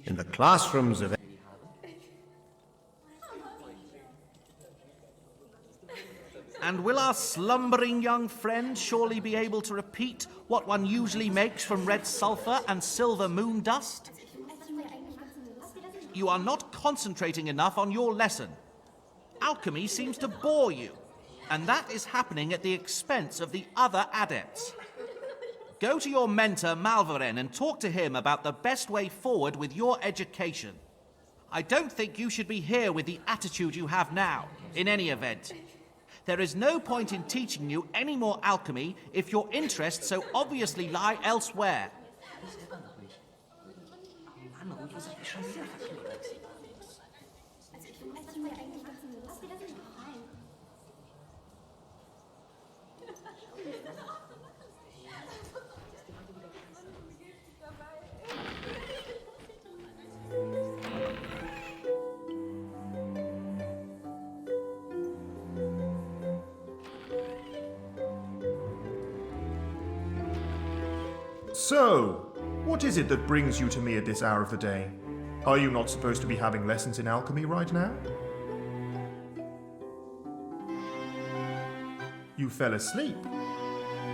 in the classrooms of... And will our slumbering young friend surely be able to repeat what one usually makes from red sulfur and silver moon dust? You are not concentrating enough on your lesson. Alchemy seems to bore you, and that is happening at the expense of the other adepts. Go to your mentor, Malveren, and talk to him about the best way forward with your education. I don't think you should be here with the attitude you have now, in any event. There is no point in teaching you any more alchemy if your interests so obviously lie elsewhere. So, what is it that brings you to me at this hour of the day? Are you not supposed to be having lessons in alchemy right now? You fell asleep.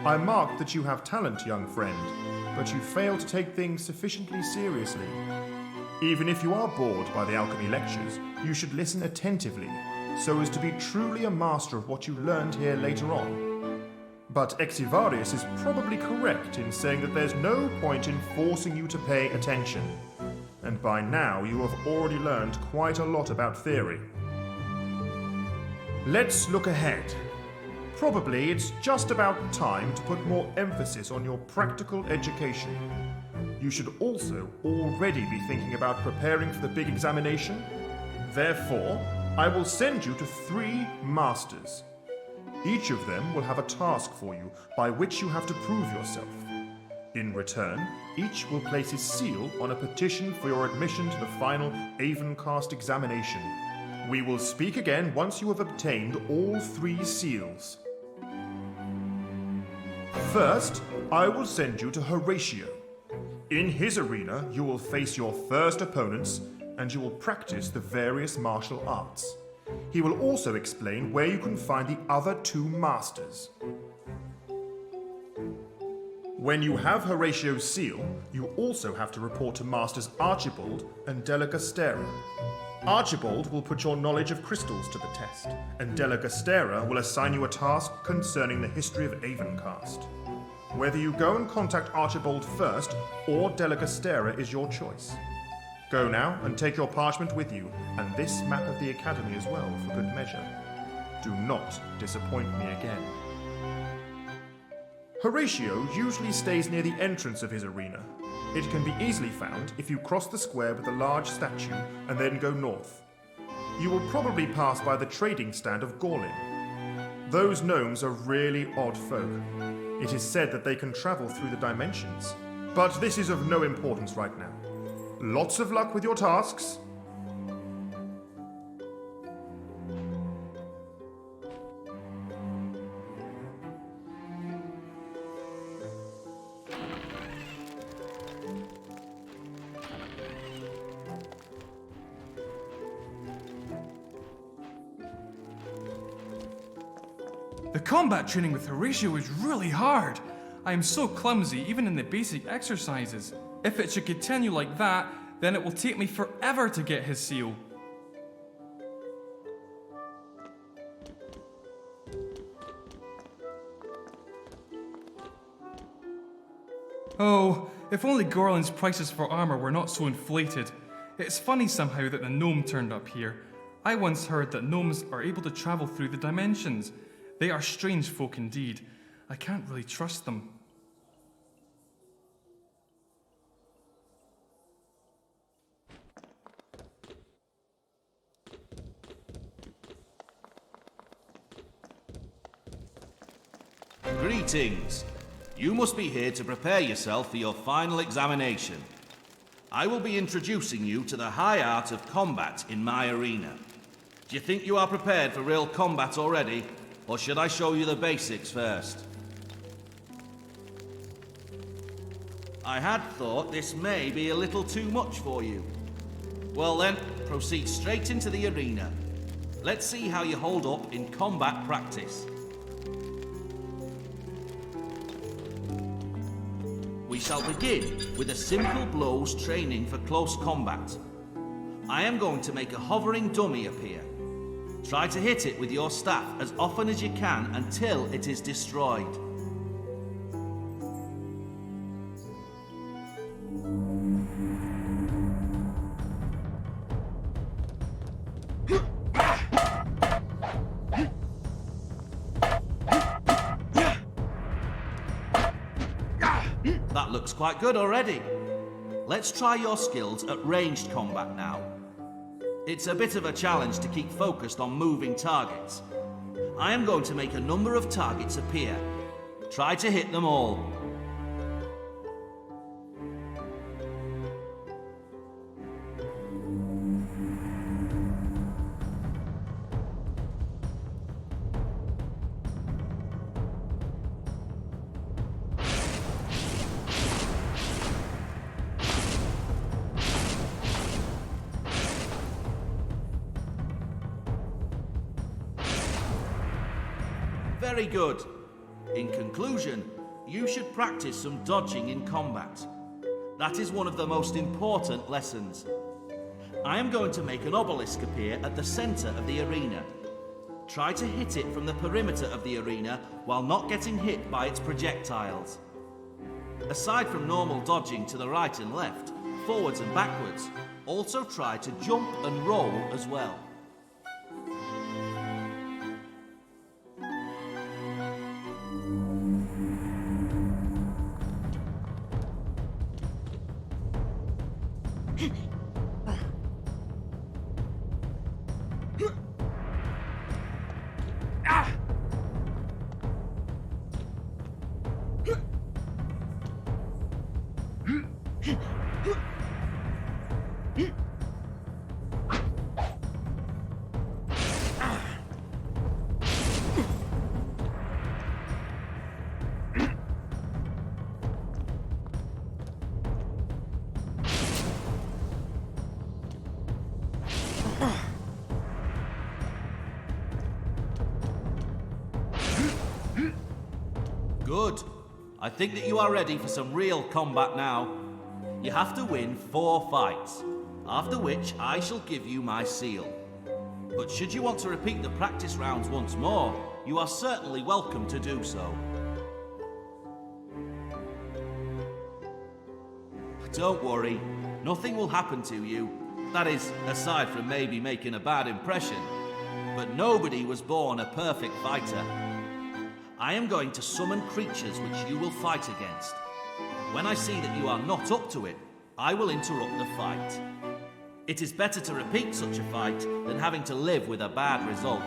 I marked that you have talent, young friend, but you fail to take things sufficiently seriously. Even if you are bored by the alchemy lectures, you should listen attentively, so as to be truly a master of what you learned here later on. But Exivarius is probably correct in saying that there's no point in forcing you to pay attention. And by now you have already learned quite a lot about theory. Let's look ahead. Probably it's just about time to put more emphasis on your practical education. You should also already be thinking about preparing for the big examination. Therefore, I will send you to 3 masters. Each of them will have a task for you by which you have to prove yourself. In return, each will place his seal on a petition for your admission to the final Avencast examination. We will speak again once you have obtained all 3 seals. First, I will send you to Horatio. In his arena, you will face your first opponents, and you will practice the various martial arts. He will also explain where you can find the other 2 masters. When you have Horatio's seal, you also have to report to Masters Archibald and Della Gastera. Archibald will put your knowledge of crystals to the test, and Della Gastera will assign you a task concerning the history of Avencast. Whether you go and contact Archibald first or Della Gastera is your choice. Go now and take your parchment with you, and this map of the Academy as well, for good measure. Do not disappoint me again. Horatio usually stays near the entrance of his arena. It can be easily found if you cross the square with the large statue and then go north. You will probably pass by the trading stand of Gorlin. Those gnomes are really odd folk. It is said that they can travel through the dimensions, but this is of no importance right now. Lots of luck with your tasks. The combat training with Horatio is really hard. I am so clumsy even in the basic exercises. If it should continue like that, then it will take me forever to get his seal. Oh, if only Gorlin's prices for armor were not so inflated. It's funny somehow that the gnome turned up here. I once heard that gnomes are able to travel through the dimensions. They are strange folk indeed. I can't really trust them. Greetings. You must be here to prepare yourself for your final examination. I will be introducing you to the high art of combat in my arena. Do you think you are prepared for real combat already, or should I show you the basics first? I had thought this may be a little too much for you. Well then, proceed straight into the arena. Let's see how you hold up in combat practice. We shall begin with a simple blows training for close combat. I am going to make a hovering dummy appear. Try to hit it with your staff as often as you can until it is destroyed. That looks quite good already. Let's try your skills at ranged combat now. It's a bit of a challenge to keep focused on moving targets. I am going to make a number of targets appear. Try to hit them all. Very good. In conclusion, you should practice some dodging in combat. That is one of the most important lessons. I am going to make an obelisk appear at the center of the arena. Try to hit it from the perimeter of the arena while not getting hit by its projectiles. Aside from normal dodging to the right and left, forwards and backwards, also try to jump and roll as well. Good. I think that you are ready for some real combat now. You have to win 4 fights, after which I shall give you my seal. But should you want to repeat the practice rounds once more, you are certainly welcome to do so. Don't worry, nothing will happen to you. That is, aside from maybe making a bad impression. But nobody was born a perfect fighter. I am going to summon creatures which you will fight against. When I see that you are not up to it, I will interrupt the fight. It is better to repeat such a fight than having to live with a bad result.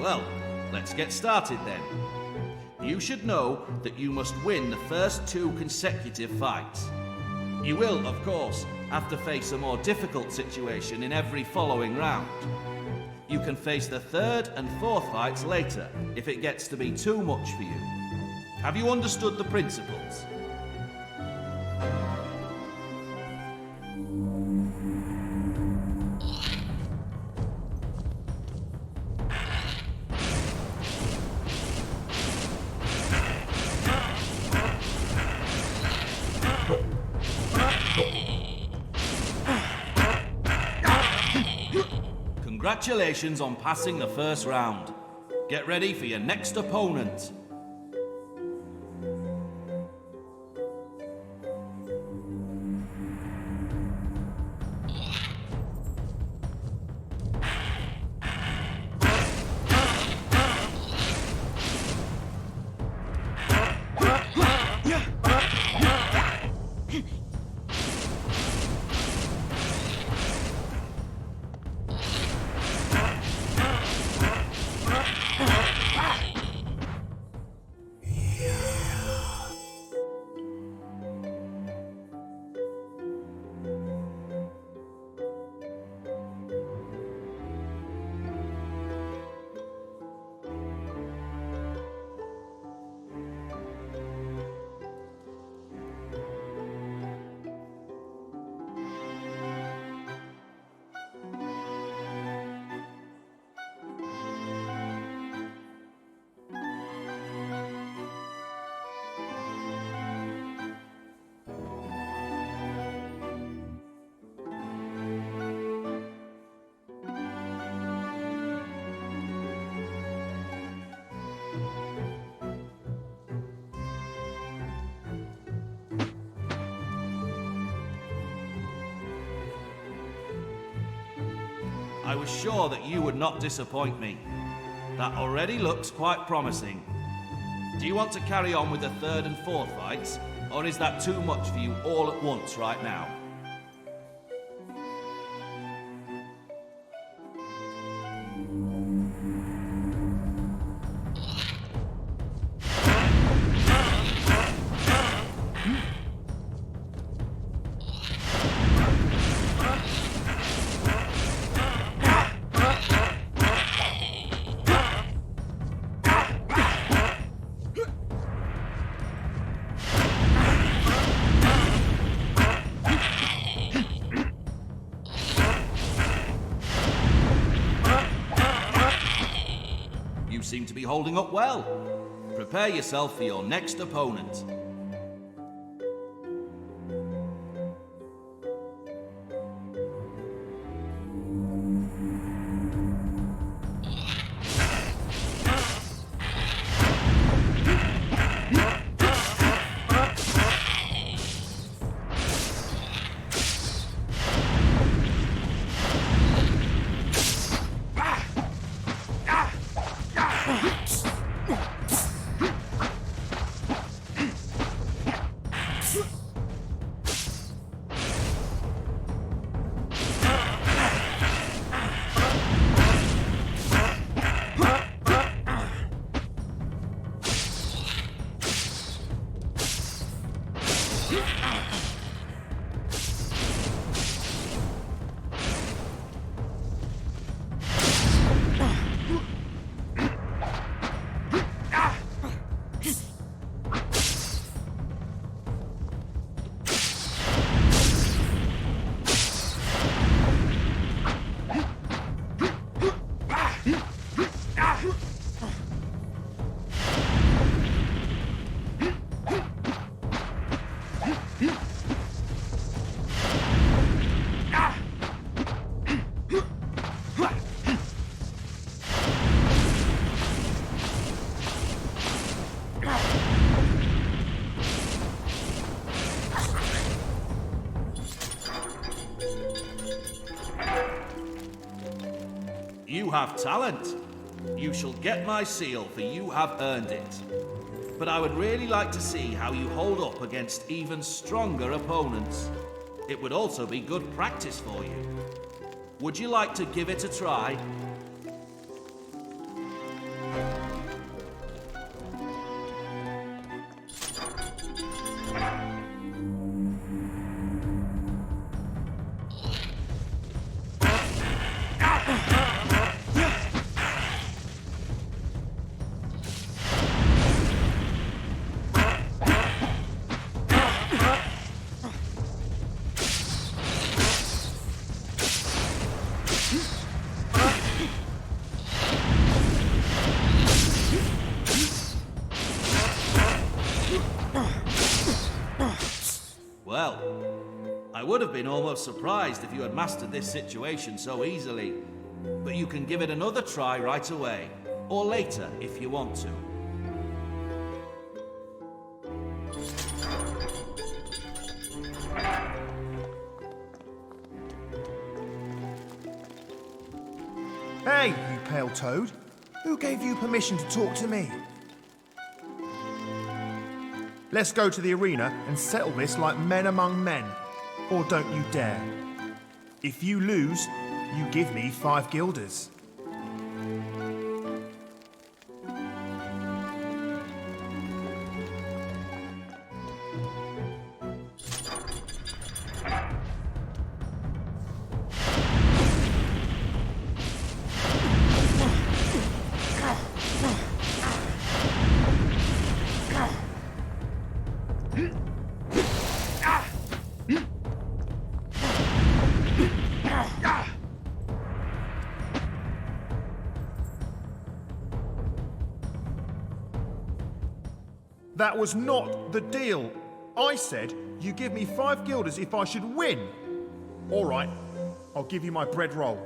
Well, let's get started then. You should know that you must win the first 2 consecutive fights. You will, of course, have to face a more difficult situation in every following round. You can face the 3rd and 4th fights later, if it gets to be too much for you. Have you understood the principles? Congratulations on passing the first round. Get ready for your next opponent. I was sure that you would not disappoint me. That already looks quite promising. Do you want to carry on with the third and fourth fights, or is that too much for you all at once right now? Seem to be holding up well. Prepare yourself for your next opponent. You have talent. You shall get my seal, for you have earned it. But I would really like to see how you hold up against even stronger opponents. It would also be good practice for you. Would you like to give it a try? Well, I would have been almost surprised if you had mastered this situation so easily. But you can give it another try right away, or later if you want to. Hey, you pale toad. Who gave you permission to talk to me? Let's go to the arena and settle this like men among men. Or don't you dare. If you lose, you give me 5 guilders. That was not the deal. I said you give me 5 guilders if I should win. All right, I'll give you my bread roll.